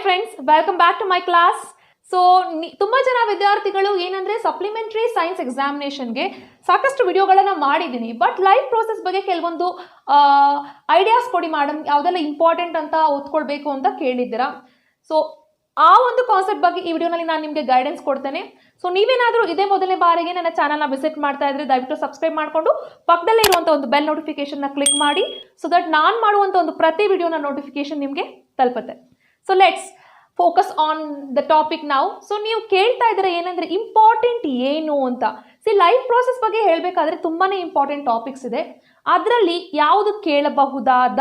friends, welcome back to my class. So ತುಂಬಾ ಜನ ವಿದ್ಯಾರ್ಥಿಗಳು ಏನಂದ್ರೆ ಸಪ್ಲಿಮೆಂಟರಿ ಸೈನ್ಸ್ ಎಕ್ಸಾಮಿನೇಷನ್ ಗೆ ಸಾಕಷ್ಟು ವಿಡಿಯೋಗಳನ್ನು ಮಾಡಿದ್ದೀನಿ, ಬಟ್ ಲೈಫ್ ಪ್ರೋಸೆಸ್ ಬಗ್ಗೆ ಕೆಲವೊಂದು ಐಡಿಯಾಸ್ ಕೊಡಿ ಮೇಡಮ್, ಯಾವುದೆಲ್ಲ ಇಂಪಾರ್ಟೆಂಟ್ ಅಂತ ಓದ್ಕೊಳ್ಬೇಕು ಅಂತ ಕೇಳಿದ್ದೀರಾ. ಸೊ ಆ ಒಂದು ಕಾನ್ಸೆಪ್ಟ್ ಬಗ್ಗೆ ಈ ವಿಡಿಯೋನಲ್ಲಿ ನಾನು ನಿಮಗೆ ಗೈಡೆನ್ಸ್ ಕೊಡ್ತೇನೆ. ಸೊ ನೀವೇನಾದರೂ ಇದೇ ಮೊದಲನೇ ಬಾರಿಗೆ ನನ್ನ ಚಾನಲ್ನ ವಿಸಿಟ್ ಮಾಡ್ತಾ ಇದ್ರೆ ದಯವಿಟ್ಟು ಸಬ್ಸ್ಕ್ರೈಬ್ ಮಾಡಿಕೊಂಡು ಪಕ್ಕದಲ್ಲೇ ಇರುವಂಥ ಒಂದು ಬೆಲ್ ನೋಟಿಫಿಕೇಶನ್ನ ಕ್ಲಿಕ್ ಮಾಡಿ, ಸೊ ದಟ್ ನಾನು ಮಾಡುವಂಥ ಒಂದು ಪ್ರತಿ ವಿಡಿಯೋನ ನೋಟಿಫಿಕೇಶನ್ ನಿಮಗೆ ತಲುಪುತ್ತೆ. So let's focus on the topic ನಾವು. ಸೊ ನೀವು ಕೇಳ್ತಾ ಇದ್ರೆ ಏನಂದ್ರೆ ಇಂಪಾರ್ಟೆಂಟ್ ಏನು ಅಂತ. ಲೈಫ್ ಪ್ರೋಸೆಸ್ ಬಗ್ಗೆ ಹೇಳಬೇಕಾದ್ರೆ ತುಂಬಾನೇ ಇಂಪಾರ್ಟೆಂಟ್ ಟಾಪಿಕ್ಸ್ ಇದೆ. ಅದರಲ್ಲಿ ಯಾವುದು ಕೇಳಬಹುದಾದ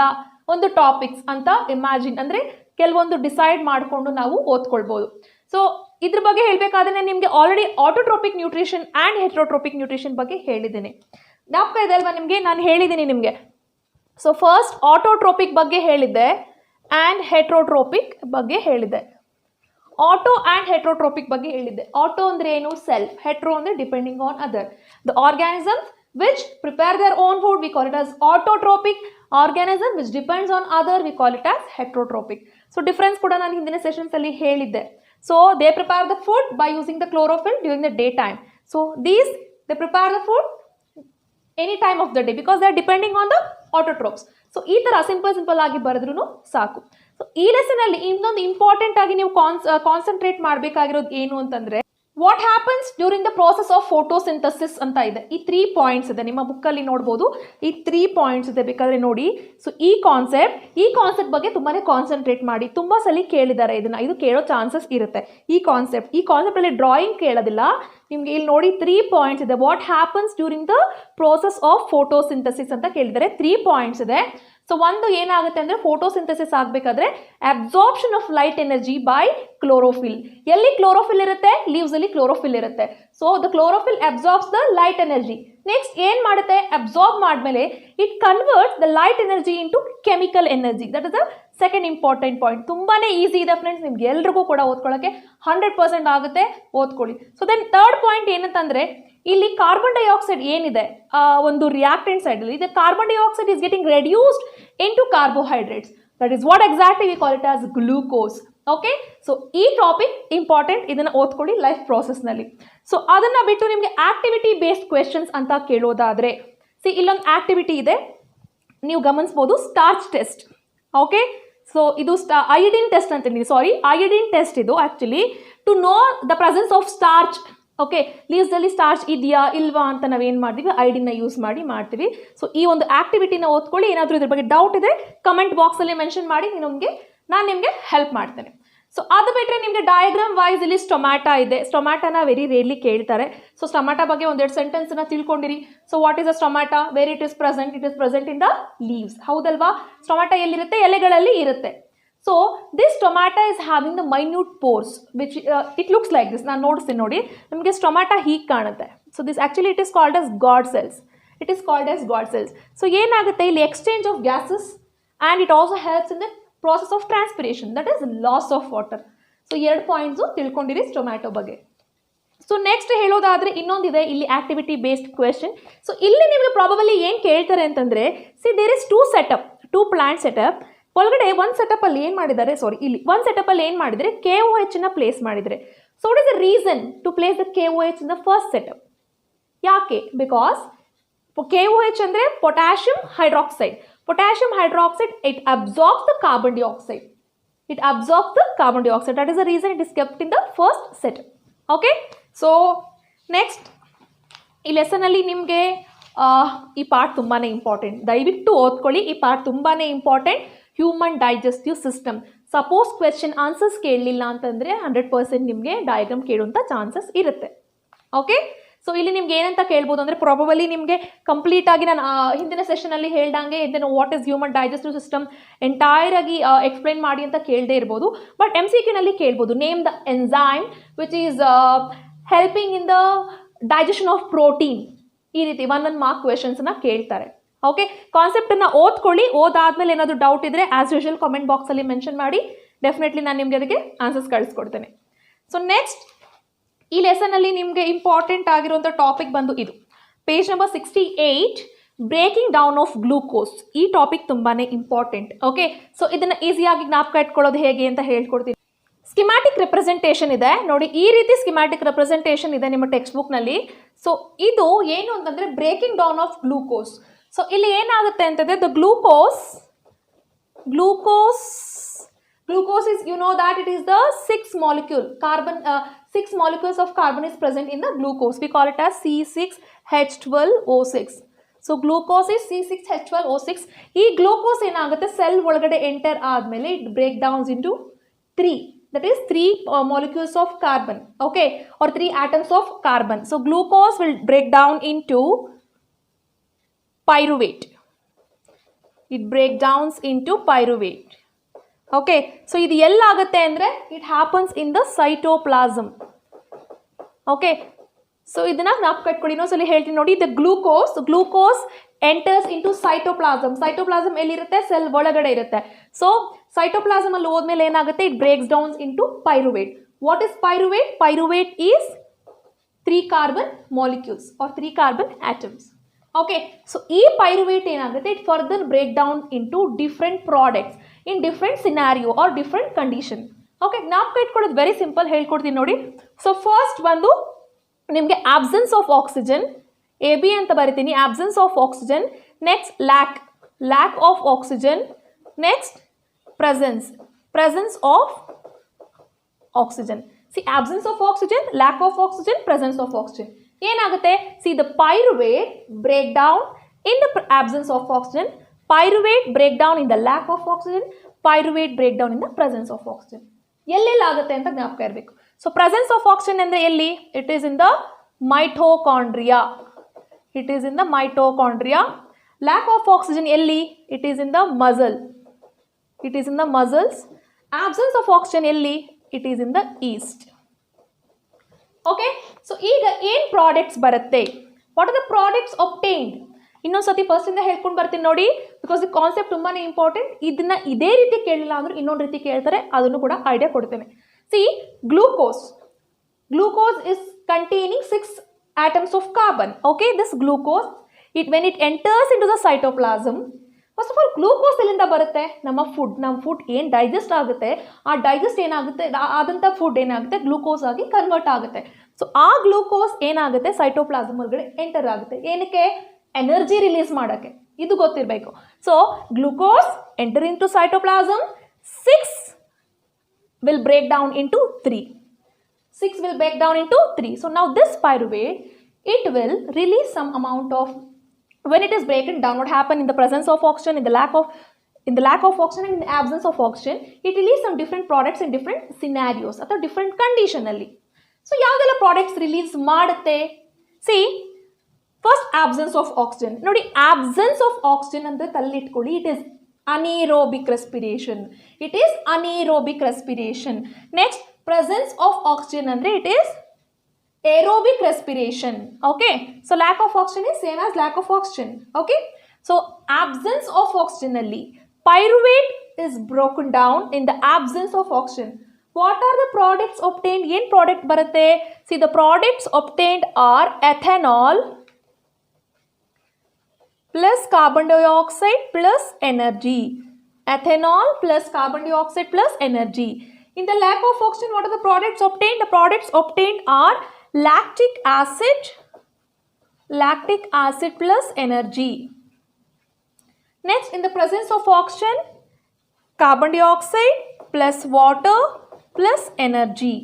ಒಂದು ಟಾಪಿಕ್ಸ್ ಅಂತ ಇಮ್ಯಾಜಿನ್ ಅಂದ್ರೆ ಕೆಲವೊಂದು ಡಿಸೈಡ್ ಮಾಡಿಕೊಂಡು ನಾವು ಓದ್ಕೊಳ್ಬಹುದು. ಸೊ ಇದ್ರ ಬಗ್ಗೆ ಹೇಳಬೇಕಾದ್ರೆ ನಿಮಗೆ ಆಲ್ರೆಡಿ ಆಟೋಟ್ರೋಪಿಕ್ ನ್ಯೂಟ್ರಿಷನ್ ಆ್ಯಂಡ್ ಹೆಟ್ರೋಟ್ರೋಪಿಕ್ ನ್ಯೂಟ್ರಿಷನ್ ಬಗ್ಗೆ ಹೇಳಿದ್ದೀನಿ. ಜ್ಞಾಪಕ ಇದೆ ಅಲ್ವಾ ನಿಮಗೆ? ನಾನು ಹೇಳಿದ್ದೀನಿ ನಿಮಗೆ. ಸೊ ಫಸ್ಟ್ ಆಟೋಟ್ರೋಪಿಕ್ ಬಗ್ಗೆ ಹೇಳಿದ್ದೆ ಆ್ಯಂಡ್ ಹೆಟ್ರೋಟ್ರೋಪಿಕ್ ಬಗ್ಗೆ ಹೇಳಿದ್ದೆ. ಆಟೋ ಆ್ಯಂಡ್ ಹೆಟ್ರೋಟ್ರೋಪಿಕ್ ಬಗ್ಗೆ ಹೇಳಿದ್ದೆ. ಆಟೋ ಅಂದರೆ ಏನು? ಸೆಲ್ಫ್. ಹೆಟ್ರೋ ಅಂದರೆ depending on other. The organisms which prepare their own food, we call it as autotrophic. Organism which depends on other, we call it as heterotropic. So difference kuda ನಾನು ಹಿಂದಿನ sessions ಅಲ್ಲಿ ಹೇಳಿದ್ದೆ. So they prepare the food by using the chlorophyll during the daytime. So these they prepare the food any time of the day because they are depending on the autotrophs. So ಈ ತರ simple ಆಗಿ ಬರೆದ್ರೂ ಸಾಕು. So ಈ lesson ಅಲ್ಲಿ ಇನ್ನೊಂದು important ಆಗಿ ನೀವು concentrate ಮಾಡಬೇಕಾಗಿರೋದು ಏನು ಅಂತಂದ್ರೆ what happens during the process of photosynthesis ಅಂತ ಇದೆ. ಈ 3 ಪಾಯಿಂಟ್ಸ್ ಇದೆ, ನಿಮ್ಮ ಬುಕ್ಕಲ್ಲಿ ನೋಡ್ಬೋದು. ಈ 3 ಪಾಯಿಂಟ್ಸ್ ಇದೆ, ಬೇಕಾದ್ರೆ ನೋಡಿ. ಸೊ ಈ ಕಾನ್ಸೆಪ್ಟ್ ಬಗ್ಗೆ ತುಂಬಾನೇ ಕಾನ್ಸಂಟ್ರೇಟ್ ಮಾಡಿ. ತುಂಬಾ ಸಲ ಕೇಳಿದ್ದಾರೆ ಇದನ್ನ, ಇದು ಕೇಳೋ ಚಾನ್ಸಸ್ ಇರುತ್ತೆ. ಈ ಕಾನ್ಸೆಪ್ಟ್ ಅಲ್ಲಿ ಡ್ರಾಯಿಂಗ್ ಕೇಳೋದಿಲ್ಲ ನಿಮ್ಗೆ. ಇಲ್ಲಿ ನೋಡಿ 3 ಪಾಯಿಂಟ್ಸ್ ಇದೆ. What happens during the process of photosynthesis ಅಂತ ಕೇಳಿದ್ದಾರೆ. 3 ಪಾಯಿಂಟ್ಸ್ ಇದೆ. ಸೊ ಒಂದು ಏನಾಗುತ್ತೆ ಅಂದರೆ ಫೋಟೋಸಿಂಥಸಿಸ್ ಆಗಬೇಕಾದ್ರೆ absorption of light energy by chlorophyll. ಎಲ್ಲಿ ಕ್ಲೋರೋಫಿಲ್ ಇರುತ್ತೆ? ಲೀವ್ಸ್ ಅಲ್ಲಿ ಕ್ಲೋರೋಫಿಲ್ ಇರುತ್ತೆ. So the chlorophyll absorbs the light energy. Next ಏನು ಮಾಡುತ್ತೆ? ಅಬ್ಸಾರ್ಬ್ ಮಾಡಿದ್ಮೇಲೆ it converts the light energy into chemical energy. That is the second important point. ತುಂಬಾನೇ easy ಇದೆ friends, ನಿಮ್ಗೆ ಎಲ್ರಿಗೂ ಕೂಡ ಓದ್ಕೊಳ್ಳೋಕೆ 100% ಆಗುತ್ತೆ, ಓದ್ಕೊಳ್ಳಿ. ಸೊ ದೆನ್ ಥರ್ಡ್ ಪಾಯಿಂಟ್ ಏನಂತಂದ್ರೆ ಇಲ್ಲಿ ಕಾರ್ಬನ್ ಡೈಆಕ್ಸೈಡ್ ಏನಿದೆ ಒಂದು ರಿಯಾಕ್ಟೆಂಟ್ ಸೈಡ್ ಅಲ್ಲಿ, ಇದು carbon dioxide is getting reduced into carbohydrates. That is what exactly we call it as glucose. Okay, so ಈ ಟಾಪಿಕ್ ಇಂಪಾರ್ಟೆಂಟ್, ಇದನ್ನ ಓದ್ಕೊಳ್ಳಿ ಲೈಫ್ ಪ್ರೋಸೆಸ್ನಲ್ಲಿ. ಸೊ ಅದನ್ನ ಬಿಟ್ಟು ನಿಮಗೆ ಆಕ್ಟಿವಿಟಿ ಬೇಸ್ಡ್ ಕ್ವೆಶನ್ಸ್ ಅಂತ ಕೇಳೋದಾದ್ರೆ ಇಲ್ಲೊಂದು ಆಕ್ಟಿವಿಟಿ ಇದೆ, ನೀವು ಗಮನಿಸಬಹುದು. Starch test. ಓಕೆ, ಸೊ ಇದು ಅಯೋಡಿನ್ ಟೆಸ್ಟ್ ಅಂತ ಅಯೋಡಿನ್ ಟೆಸ್ಟ್ ಇದು actually to know the presence of starch. Okay, leaves ಅಲ್ಲಿ ಸ್ಟಾರ್ಚ್ ಇದೆಯಾ ಇಲ್ವಾ ಅಂತ ನಾವೇನು ಮಾಡ್ತೀವಿ? ಐಡಿನ ಯೂಸ್ ಮಾಡ್ತೀವಿ. ಸೊ ಈ ಒಂದು ಆಕ್ಟಿವಿಟಿನ ಓದ್ಕೊಳ್ಳಿ. ಏನಾದರೂ ಇದ್ರ ಬಗ್ಗೆ ಡೌಟ್ ಇದೆ ಕಮೆಂಟ್ ಬಾಕ್ಸಲ್ಲಿ ಮೆನ್ಷನ್ ಮಾಡಿ, ನಾನು ನಿಮಗೆ ಹೆಲ್ಪ್ ಮಾಡ್ತೇನೆ. ಸೊ ಅದು ಬಿಟ್ಟರೆ ನಿಮಗೆ ಡಯಾಗ್ರಾಮ್ ವೈಸ್ ಇಲ್ಲಿ ಸ್ಟೊಮ್ಯಾಟಾ ಇದೆ. ಸ್ಟೊಮ್ಯಾಟಾನ ವೆರಿ ರೇರ್ಲಿ ಕೇಳ್ತಾರೆ. ಸೊ ಸ್ಟೊಮ್ಯಾಟಾ ಬಗ್ಗೆ ಒಂದೆರಡು ಸೆಂಟೆನ್ಸ್ನ ತಿಳ್ಕೊಂಡಿರಿ. So what is a stomata? Where it is present? It is present in the leaves. ಹೌದಲ್ವಾ? ಸ್ಟೊಮ್ಯಾಟಾ ಎಲ್ಲಿರುತ್ತೆ? ಎಲೆಗಳಲ್ಲಿ ಇರುತ್ತೆ. So this stomata is having the minute pores which it looks like this. ನಾನು ನೋಡಿಸ್ತೀನಿ ನೋಡಿ, ನಿಮಗೆ ಸ್ಟೊಮ್ಯಾಟಾ ಹೀಗೆ ಕಾಣುತ್ತೆ. So this actually it is called as guard cells. So ಏನಾಗುತ್ತೆ ಇಲ್ಲಿ? Exchange of gases and it also helps in the process of transpiration, that is loss of water. So 2 points ತಿಳ್ಕೊಂಡಿರಿ stomata ಬಗ್ಗೆ. So next ಹೇಳೋದಾದ್ರೆ ಇನ್ನೊಂದಿದೆ ಇಲ್ಲಿ activity based question. So ಇಲ್ಲಿ ನಿಮಗೆ probably ಏನು ಕೇಳ್ತಾರೆ ಅಂತಂದ್ರೆ ದೇರ್ ಇಸ್ 2 ಪ್ಲಾಂಟ್ ಸೆಟಪ್. ಒಳಗಡೆ ಒಂದು ಸೆಟಪ್ಪಲ್ಲಿ ಏನು ಮಾಡಿದ್ದಾರೆ, ಇಲ್ಲಿ ಒಂದು ಸೆಟಪ್ಪಲ್ಲಿ ಏನು ಮಾಡಿದರೆ KOH ನ ಪ್ಲೇಸ್ ಮಾಡಿದರೆ. So what is the reason to place the KOH in the first setup? ಯಾಕೆ? ಬಿಕಾಸ್ KOH ಅಂದರೆ potassium hydroxide. Potassium hydroxide, it absorbs the carbon dioxide. That is the reason it is kept in the first set. Okay, so next ಈ ಲೆಸನಲ್ಲಿ ನಿಮಗೆ ಈ part ತುಂಬಾ important, ದಯವಿಟ್ಟು ಓದ್ಕೊಳ್ಳಿ. ಈ part ತುಂಬಾ important. Human digestive system. Suppose question answers ಕೇಳಲಿಲ್ಲ ಅಂತಂದರೆ 100% ನಿಮಗೆ ಡಯಾಗ್ರಾಮ್ ಕೇಳುವಂಥ ಚಾನ್ಸಸ್ ಇರುತ್ತೆ. ಓಕೆ, ಸೊ ಇಲ್ಲಿ ನಿಮ್ಗೆ ಏನಂತ ಕೇಳ್ಬೋದು ಅಂದರೆ ಪ್ರಾಬಬಲಿ ನಿಮಗೆ ಕಂಪ್ಲೀಟ್ ಆಗಿ ನಾನು ಹಿಂದಿನ ಸೆಷನಲ್ಲಿ ಹೇಳ್ದಂಗೆ ಇದನ್ನು what is human digestive system entire ಆಗಿ ಎಕ್ಸ್ಪ್ಲೈನ್ ಮಾಡಿ ಅಂತ ಕೇಳದೇ ಇರ್ಬೋದು. ಬಟ್ MCQನಲ್ಲಿ ಕೇಳ್ಬೋದು, name the enzyme which is helping in the digestion of protein. ಈ ರೀತಿ 1 ಮಾರ್ಕ್ ಕ್ವೆಶನ್ಸ್ನ ಕೇಳ್ತಾರೆ. ಓಕೆ, ಕಾನ್ಸೆಪ್ಟನ್ನು ಓದ್ಕೊಳ್ಳಿ. ಓದಾದ್ಮೇಲೆ ಏನಾದರೂ ಡೌಟ್ ಇದ್ದರೆ ಆಸ್ ಯೂಶುವಲ್ ಕಾಮೆಂಟ್ ಬಾಕ್ಸಲ್ಲಿ ಮೆನ್ಷನ್ ಮಾಡಿ. ಡೆಫಿನೆಟ್ಲಿ ನಾನು ನಿಮಗೆ ಅದಕ್ಕೆ ಆನ್ಸರ್ಸ್ ಕಳಿಸ್ಕೊಡ್ತೇನೆ. ಸೊ ನೆಕ್ಸ್ಟ್ ಈ ಲೆಸನಲ್ಲಿ ನಿಮಗೆ ಇಂಪಾರ್ಟೆಂಟ್ ಆಗಿರುವಂಥ ಟಾಪಿಕ್ ಬಂದು ಇದು page number 68, breaking down off glucose. ಈ ಟಾಪಿಕ್ ತುಂಬಾ ಇಂಪಾರ್ಟೆಂಟ್. ಓಕೆ, ಸೊ ಇದನ್ನು ಈಸಿಯಾಗಿ ಜ್ಞಾಪಕ ಇಟ್ಕೊಳ್ಳೋದು ಹೇಗೆ ಅಂತ ಹೇಳ್ಕೊಡ್ತೀನಿ. ಸ್ಕಿಮ್ಯಾಟಿಕ್ ರೆಪ್ರೆಸೆಂಟೇಷನ್ ಇದೆ ನೋಡಿ, ಈ ರೀತಿ ಸ್ಕಿಮ್ಯಾಟಿಕ್ ರೆಪ್ರೆಸೆಂಟೇಷನ್ ಇದೆ ನಿಮ್ಮ ಟೆಕ್ಸ್ಟ್ ಬುಕ್ನಲ್ಲಿ. ಸೊ ಇದು ಏನು ಅಂತಂದರೆ breaking down off glucose. So ಇಲ್ಲಿ ಏನಾಗುತ್ತೆ ಅಂತಂದರೆ the glucose is, you know that it is the 6 molecules of carbon is present in the glucose. We call it as C6H12O6. So glucose is C6H12O6. ಈ glucose ಏನಾಗುತ್ತೆ cell ಒಳಗಡೆ enter ಆದಮೇಲೆ it break downs into 3. That is 3 molecules of carbon, okay, or 3 atoms of carbon. So glucose will break down into pyruvate. It break downs into pyruvate. Okay, so ಇದು ಎಲ್ಲಾಗುತ್ತೆ ಅಂದರೆ it happens in the cytoplasm. Okay, so ಇದನ್ನ ನಾವು ಕಟ್ಕೊಳ್ಳಿ. ಇನ್ನೊಂದ್ಸಲಿ ಹೇಳ್ತೀನಿ ನೋಡಿ. the glucose enters into cytoplasm ಎಲ್ಲಿರುತ್ತೆ cell ಒಳಗಡೆ ಇರುತ್ತೆ. So cytoplasm ಅಲ್ಲಿ ಹೋದ್ಮೇಲೆ ಏನಾಗುತ್ತೆ it breaks down into pyruvate. what is pyruvate? Pyruvate is 3 carbon molecules or 3 carbon atoms. Okay, so ಈ pyruvate ಏನಾಗುತ್ತೆ it further break down into different products in different scenario or different condition. Okay, ಜ್ಞಾಪಕ ಇಟ್ಕೊಳ್ಳೋದು very simple, ಹೇಳ್ಕೊಡ್ತೀನಿ ನೋಡಿ. So first ಒಂದು ನಿಮಗೆ absence of oxygen AB ಅಂತ ಬರಿತೀನಿ, absence of oxygen. Next lack of oxygen. Next presence of oxygen. See absence of oxygen, lack of oxygen, presence of oxygen. ಏನಾಗುತ್ತೆ see the pyruvate break down in the absence of oxygen, pyruvate break down in the lack of oxygen, pyruvate break down in the presence of oxygen. ಎಲ್ಲೆಲ್ಲಾಗುತ್ತೆ ಅಂತ ಜ್ಞಾಪಕ ಇರಬೇಕು. So presence of oxygen ಅಂದರೆ ಎಲ್ಲಿ? It is in the mitochondria. Lack of oxygen ಎಲ್ಲಿ? It is in the muscles. Absence of oxygen ಎಲ್ಲಿ? It is in the yeast. Okay, so ಈಗ ಏನು ಪ್ರಾಡಕ್ಟ್ಸ್ ಬರುತ್ತೆ? What are the products obtained? ಇನ್ನೊಂದ್ಸತಿ first ಇಂದ ಹೇಳ್ಕೊಂಡು ಬರ್ತೀನಿ ನೋಡಿ, ಬಿಕಾಸ್ ಈ ಕಾನ್ಸೆಪ್ಟ್ ತುಂಬಾನೇ ಇಂಪಾರ್ಟೆಂಟ್. ಇದನ್ನ ಇದೇ ರೀತಿ ಕೇಳಿಲ್ಲ ಅಂದ್ರೆ ಇನ್ನೊಂದು ರೀತಿ ಕೇಳ್ತಾರೆ, ಅದನ್ನು ಕೂಡ ಐಡಿಯಾ ಕೊಡ್ತೇನೆ. C glucose is containing 6 atoms of carbon. Okay, this glucose when it enters into the cytoplasm, first of all glucose ಎಲ್ಲಿಂದ ಬರುತ್ತೆ? ನಮ್ಮ ಫುಡ್ ಏನು ಡೈಜೆಸ್ಟ್ ಆಗುತ್ತೆ, ಆ ಡೈಜೆಸ್ಟ್ ಏನಾಗುತ್ತೆ ಆದಂಥ ಫುಡ್ ಏನಾಗುತ್ತೆ ಗ್ಲೂಕೋಸ್ ಆಗಿ ಕನ್ವರ್ಟ್ ಆಗುತ್ತೆ. ಸೊ ಆ ಗ್ಲೂಕೋಸ್ ಏನಾಗುತ್ತೆ ಸೈಟೋಪ್ಲಾಸಮ್ ಒಳಗಡೆ ಎಂಟರ್ ಆಗುತ್ತೆ. ಏನಕ್ಕೆ? ಎನರ್ಜಿ ರಿಲೀಸ್ ಮಾಡೋಕ್ಕೆ. ಇದು ಗೊತ್ತಿರಬೇಕು. So glucose enter into cytoplasm, 6 will break down into 3. So now this pyruvate, it will release some amount of, when it is broken down, what happened in the presence of oxygen, in the lack of oxygen and in the absence of oxygen, it release some different products in different scenarios ಅಥವಾ different condition ಅಲ್ಲಿ. So ಯಾವುದೆಲ್ಲ products release ಮಾಡುತ್ತೆ? See first absence of oxygen ನೋಡಿ. Absence of oxygen ಅಂದರೆ ತಲ್ಲಿಟ್ಕೊಳ್ಳಿ, it is anaerobic respiration. Next, presence of oxygen andre it is aerobic respiration. Okay, so lack of oxygen is same as lack of oxygen. Okay, so absence of oxygen alli pyruvate is broken down in the absence of oxygen. What are the products obtained? Yen product barutte? See, the products obtained are ethanol plus carbon dioxide plus energy. Ethanol plus carbon dioxide plus energy. In the lack of oxygen, what are the products obtained? The products obtained are lactic acid plus energy. Next, in the presence of oxygen, carbon dioxide plus water plus energy.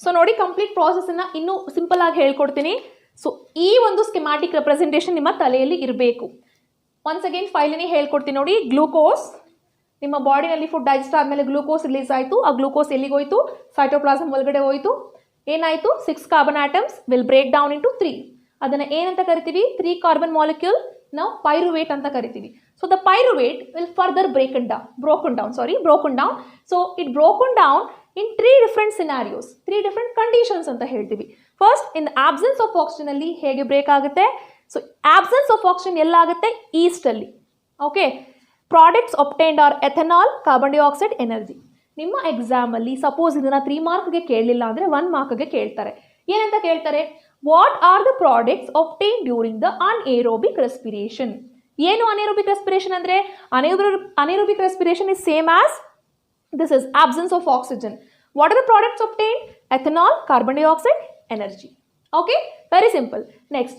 So ನೋಡಿ, complete ಪ್ರಾಸೆಸ್ಸನ್ನು ಇನ್ನೂ simple ಆಗಿ ಹೇಳ್ಕೊಡ್ತೀನಿ. So ಈ ಒಂದು schematic representation ನಿಮ್ಮ ತಲೆಯಲ್ಲಿ ಇರಬೇಕು. Once again ಫೈಲಲ್ಲಿ ಹೇಳ್ಕೊಡ್ತೀನಿ ನೋಡಿ. ಗ್ಲೂಕೋಸ್ ನಿಮ್ಮ ಬಾಡಿನಲ್ಲಿ ಫುಡ್ ಡೈಜೆಸ್ಟ್ ಆದಮೇಲೆ ಗ್ಲೂಕೋಸ್ ರಿಲೀಸ್ ಆಯಿತು. ಆ ಗ್ಲೂಕೋಸ್ ಎಲ್ಲಿಗೆ ಹೋಯಿತು? ಸೈಟೋಪ್ಲಾಸಮ್ ಒಳಗಡೆ ಹೋಯಿತು. ಏನಾಯಿತು? 6 carbon atoms will break down into 3. ಅದನ್ನು ಏನಂತ ಕರಿತೀವಿ? 3 ಕಾರ್ಬನ್ ಮಾಲಿಕ್ಯೂಲ್ ನಾವು ಪೈರುವೇಟ್ ಅಂತ ಕರಿತೀವಿ. So the pyruvate will further broken down. So it broken down in 3 different scenarios, 3 different conditions ಅಂತ ಹೇಳ್ತೀವಿ. First, in the absence of oxygen ಅಲ್ಲಿ ಹೇಗೆ ಬ್ರೇಕ್ ಆಗುತ್ತೆ? ಸೊ ಆಬ್ಸೆನ್ಸ್ ಆಫ್ ಆಕ್ಸಿಜನ್ ಎಲ್ಲಾಗುತ್ತೆ? ಈಸ್ಟ್ ಅಲ್ಲಿ. Okay, products obtained are ethanol, carbon dioxide, energy. ನಿಮ್ಮ ಎಕ್ಸಾಮಲ್ಲಿ suppose ಇದನ್ನು 3 ಮಾರ್ಕ್ಗೆ ಕೇಳಲಿಲ್ಲ ಅಂದರೆ 1 ಮಾರ್ಕ್ಗೆ ಕೇಳ್ತಾರೆ. ಏನಂತ ಕೇಳ್ತಾರೆ? What are the products obtain during the anaerobic respiration. ಏನು ಅನ್ಏರೋಬಿಕ್ ರೆಸ್ಪಿರೇಷನ್ ಅಂದರೆ? Anaerobic respiration is same as This is absence of oxygen. What are the products obtained? Ethanol, carbon dioxide, energy. Okay, very simple. Next,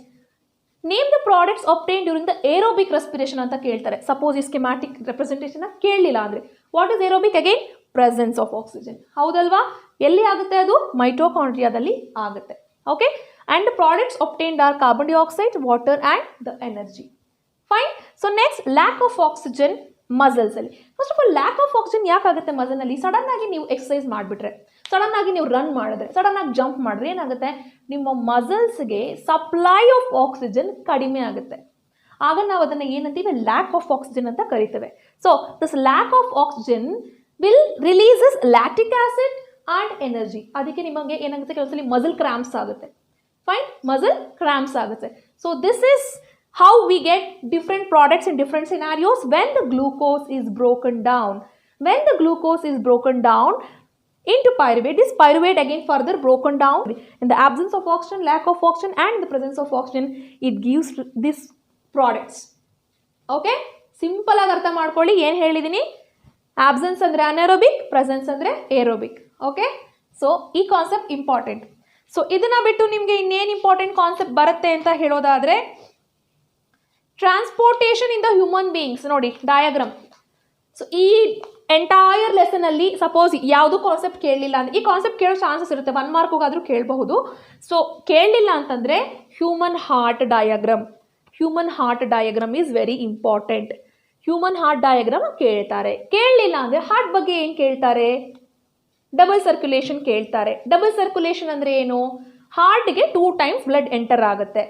name the products obtained during the aerobic respiration ಅಂತ ಕೇಳ್ತಾರೆ. Suppose ಈ schematic representation ಕೇಳಲಿಲ್ಲ ಅಂದರೆ what is aerobic? Again presence of oxygen. ಹೌದಲ್ವಾ? ಎಲ್ಲಿ ಆಗುತ್ತೆ ಅದು? ಮೈಟೋಕಾಂಡ್ರಿಯಾದಲ್ಲಿ ಆಗುತ್ತೆ. Okay, and the products obtained are carbon dioxide, water and the energy. Fine. So next, lack of oxygen muscles ಅಲ್ಲಿ. First of all lack of oxygen ಯಾಕಾಗುತ್ತೆ ಮಸಲ್ನಲ್ಲಿ? Sudden ಆಗಿ ನೀವು ಎಕ್ಸಸೈಸ್ ಮಾಡಿಬಿಟ್ರೆ, ಸಡನ್ ಆಗಿ ನೀವು ರನ್ ಮಾಡಿದ್ರೆ, ಸಡನ್ ಆಗಿ ಜಂಪ್ ಮಾಡಿದ್ರೆ ಏನಾಗುತ್ತೆ? ನಿಮ್ಮ ಮಸಲ್ಸ್ಗೆ ಸಪ್ಲೈ ಆಫ್ ಆಕ್ಸಿಜನ್ ಕಡಿಮೆ ಆಗುತ್ತೆ. ಆಗ ನಾವು ಅದನ್ನು ಏನಂತೀವಿ? ಲ್ಯಾಕ್ ಆಫ್ ಆಕ್ಸಿಜನ್ ಅಂತ ಕರಿತೇವೆ. So this lac of oxygen will releases lactic acid and energy. ಅದಕ್ಕೆ ನಿಮಗೆ ಏನಾಗುತ್ತೆ? ಕೆಲವೊಂದ್ಸಲಿ ಮಸಲ್ ಕ್ರ್ಯಾಂಪ್ಸ್ ಆಗುತ್ತೆ. ಫೈನ್, ಮಸಲ್ ಕ್ರ್ಯಾಂಪ್ಸ್ ಆಗುತ್ತೆ. So this is how we get different products in different scenarios when the glucose is broken down. When the glucose is broken down into pyruvate, this pyruvate again further broken down. In the absence of oxygen, lack of oxygen and the presence of oxygen, it gives these products. Okay, simple ಆಗಿ ಅರ್ಥ ಮಾಡ್ಕೊಳ್ಳಿ. ಏನು ಹೇಳಿದೀನಿ? absence ಅಂದ್ರೆ anaerobic, presence ಅಂದ್ರೆ aerobic. Okay, so ಈ concept important. So ಇದನ್ನ ಬಿಟ್ಟು ನಿಮಗೆ ಇನ್ನೇನು ಇಂಪಾರ್ಟೆಂಟ್ ಕಾನ್ಸೆಪ್ಟ್ ಬರುತ್ತೆ ಅಂತ ಹೇಳೋದಾದ್ರೆ, transportation in the human beings. ನೋಡಿ ಡಯಾಗ್ರಾಮ್. ಸೊ ಈ ಎಂಟೈರ್ ಲೆಸನ್ ಅಲ್ಲಿ ಸಪೋಸ್ ಯಾವುದು ಕಾನ್ಸೆಪ್ಟ್ ಕೇಳಲಿಲ್ಲ ಅಂದರೆ, ಈ ಕಾನ್ಸೆಪ್ಟ್ ಕೇಳೋ ಚಾನ್ಸಸ್ ಇರುತ್ತೆ, 1 ಮಾರ್ಕ್ಗಾದರೂ ಕೇಳಬಹುದು. ಸೊ ಕೇಳಲಿಲ್ಲ ಅಂತಂದರೆ human heart diagram. Human heart diagram is very important. Human heart diagram ಕೇಳ್ತಾರೆ. ಕೇಳಲಿಲ್ಲ ಅಂದರೆ ಹಾರ್ಟ್ ಬಗ್ಗೆ ಏನು ಕೇಳ್ತಾರೆ? ಡಬಲ್ ಸರ್ಕ್ಯುಲೇಷನ್ ಕೇಳ್ತಾರೆ. ಡಬಲ್ ಸರ್ಕ್ಯುಲೇಷನ್ ಅಂದರೆ ಏನು? ಹಾರ್ಟ್ಗೆ 2 ಟೈಮ್ಸ್ ಬ್ಲಡ್ ಎಂಟರ್ ಆಗುತ್ತೆ.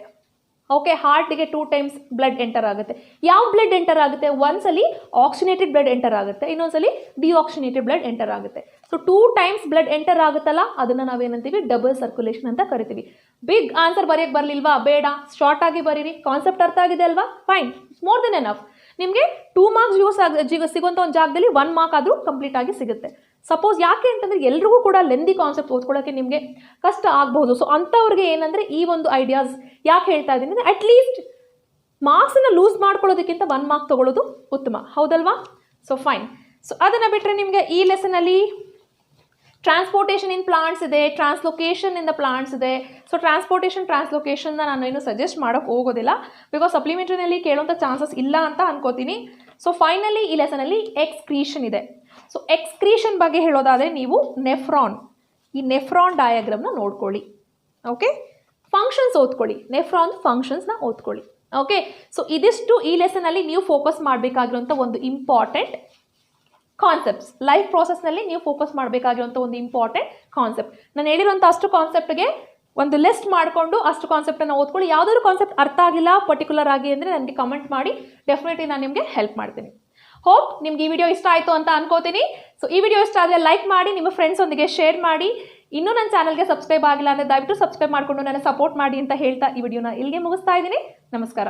ಓಕೆ, ಹಾರ್ಟ್ಗೆ 2 ಟೈಮ್ಸ್ ಬ್ಲಡ್ ಎಂಟರ್ ಆಗುತ್ತೆ. ಯಾವ ಬ್ಲಡ್ ಎಂಟರ್ ಆಗುತ್ತೆ? ಒಂದ್ಸಲಿ ಆಕ್ಸಿನೇಟೆಡ್ ಬ್ಲಡ್ ಎಂಟರ್ ಆಗುತ್ತೆ, ಇನ್ನೊಂದ್ಸಲಿ ಡಿಆಕ್ಸಿನೇಟೆಡ್ ಬ್ಲಡ್ ಎಂಟರ್ ಆಗುತ್ತೆ. ಸೊ 2 ಟೈಮ್ಸ್ ಬ್ಲಡ್ ಎಂಟರ್ ಆಗುತ್ತಲ್ಲ, ಅದನ್ನ ನಾವೇನಂತೀವಿ? ಡಬಲ್ ಸರ್ಕ್ಯುಲೇಷನ್ ಅಂತ ಕರಿತೀವಿ. ಬಿಗ್ ಆನ್ಸರ್ ಬರೆಯಕ್ಕೆ ಬರಲಿಲ್ವಾ? ಬೇಡ, ಶಾರ್ಟ್ ಆಗಿ ಬರೀರಿ. ಕಾನ್ಸೆಪ್ಟ್ ಅರ್ಥ ಆಗಿದೆ ಅಲ್ವಾ? Fine, more then enough. ನಿಮಗೆ 2 ಮಾರ್ಕ್ಸ್ ಸಿಗುವಂಥ ಒಂದು ಜಾಗದಲ್ಲಿ 1 ಮಾರ್ಕ್ ಆದರೂ ಕಂಪ್ಲೀಟ್ ಆಗಿ ಸಿಗುತ್ತೆ. ಸಪೋಸ್ ಯಾಕೆ ಅಂತಂದರೆ ಎಲ್ರಿಗೂ ಕೂಡ ಲೆಂದಿ ಕಾನ್ಸೆಪ್ಟ್ ಓದ್ಕೊಳ್ಳೋಕ್ಕೆ ನಿಮಗೆ ಕಷ್ಟ ಆಗಬಹುದು. ಸೊ ಅಂಥವ್ರಿಗೆ ಏನಂದರೆ ಈ ಒಂದು ಐಡಿಯಾಸ್ ಯಾಕೆ ಹೇಳ್ತಾ ಇದ್ದೀನಿ ಅಂದರೆ, ಅಟ್ಲೀಸ್ಟ್ ಮಾರ್ಕ್ಸನ್ನು ಲೂಸ್ ಮಾಡ್ಕೊಳ್ಳೋದಕ್ಕಿಂತ 1 ಮಾರ್ಕ್ ತೊಗೊಳ್ಳೋದು ಉತ್ತಮ. ಹೌದಲ್ವಾ? So fine. ಸೊ ಅದನ್ನು ಬಿಟ್ಟರೆ ನಿಮಗೆ ಈ ಲೆಸನಲ್ಲಿ ಟ್ರಾನ್ಸ್ಪೋರ್ಟೇಷನ್ ಇನ್ ಪ್ಲಾಂಟ್ಸ್ ಇದೆ, ಟ್ರಾನ್ಸ್ಲೊಕೇಶನ್ ಇನ್ ದ ಪ್ಲಾಂಟ್ಸ್ ಇದೆ. ಸೊ ಟ್ರಾನ್ಸ್ಲೊಕೇಶನ್ನ ನಾನು ಏನು ಸಜೆಸ್ಟ್ ಮಾಡೋಕ್ಕೆ ಹೋಗೋದಿಲ್ಲ, ಬಿಕಾಸ್ ಸಪ್ಲಿಮೆಂಟ್ರಿನಲ್ಲಿ ಕೇಳೋಂಥ ಚಾನ್ಸಸ್ ಇಲ್ಲ ಅಂತ ಅನ್ಕೋತೀನಿ. ಸೊ ಫೈನಲಿ ಈ ಲೆಸನಲ್ಲಿ ಎಕ್ಸ್ಕ್ರೀಷನ್ ಇದೆ. ಸೊ ಎಕ್ಸ್ಕ್ರೀಷನ್ ಬಗ್ಗೆ ಹೇಳೋದಾದರೆ ನೀವು ನೆಫ್ರಾನ್, ಈ ನೆಫ್ರಾನ್ ಡಯಾಗ್ರಾಮ್ನ ನೋಡ್ಕೊಳ್ಳಿ. ಓಕೆ, ಫಂಕ್ಷನ್ಸ್ ಓದ್ಕೊಳ್ಳಿ, ನೆಫ್ರಾನ್ ಫಂಕ್ಷನ್ಸ್ನ ಓದ್ಕೊಳ್ಳಿ. ಓಕೆ, ಸೊ ಇದಿಷ್ಟು ಈ ಲೆಸನಲ್ಲಿ ನೀವು ಫೋಕಸ್ ಮಾಡಬೇಕಾಗಿರುವಂಥ ಒಂದು ಇಂಪಾರ್ಟೆಂಟ್ ಕಾನ್ಸೆಪ್ಟ್ಸ್. ಲೈಫ್ ಪ್ರೋಸೆಸ್ನಲ್ಲಿ ನೀವು ಫೋಕಸ್ ಮಾಡಬೇಕಾಗಿರುವಂಥ ಒಂದು ಇಂಪಾರ್ಟೆಂಟ್ ಕಾನ್ಸೆಪ್ಟ್. ನಾನು ಹೇಳಿರುವಂಥ ಅಷ್ಟು ಕಾನ್ಸೆಪ್ಟ್ಗೆ ಒಂದು ಲಿಸ್ಟ್ ಮಾಡಿಕೊಂಡು ಅಷ್ಟು ಕಾನ್ಸೆಪ್ಟನ್ನು ಓದ್ಕೊಳ್ಳಿ. ಯಾವುದಾದ್ರು ಕಾನ್ಸೆಪ್ಟ್ ಅರ್ಥ ಆಗಿಲ್ಲ ಪರ್ಟಿಕ್ಯುಲರ್ ಆಗಿ ಅಂದರೆ ನನಗೆ ಕಮೆಂಟ್ ಮಾಡಿ, ಡೆಫಿನೆಟ್ಲಿ ನಾನು ನಿಮಗೆ ಹೆಲ್ಪ್ ಮಾಡ್ತೀನಿ. ಹೋಪ್ ನಿಮ್ಗೆ ಈ ವಿಡಿಯೋ ಇಷ್ಟ ಆಯಿತು ಅಂತ ಅನ್ಕೋತೀನಿ. ಸೊ ಈ ವಿಡಿಯೋ ಇಷ್ಟ ಆದರೆ ಲೈಕ್ ಮಾಡಿ, ನಿಮ್ಮ ಫ್ರೆಂಡ್ಸ್ ಒಂದಿಗೆ ಶೇರ್ ಮಾಡಿ. ಇನ್ನೂ ನನ್ನ ಚಾನಲ್ಗೆ ಸಬ್ಸ್ಕ್ರೈಬ್ ಆಗಿಲ್ಲ ಅಂದರೆ ದಯವಿಟ್ಟು ಸಬ್ಸ್ಕ್ರೈಬ್ ಮಾಡಿಕೊಂಡು ನನ್ನ ಸಪೋರ್ಟ್ ಮಾಡಿ ಅಂತ ಹೇಳ್ತಾ ಈ ವಿಡಿಯೋನ ಇಲ್ಲಿಗೆ ಮುಗಿಸ್ತಾ ಇದ್ದೀನಿ. ನಮಸ್ಕಾರ.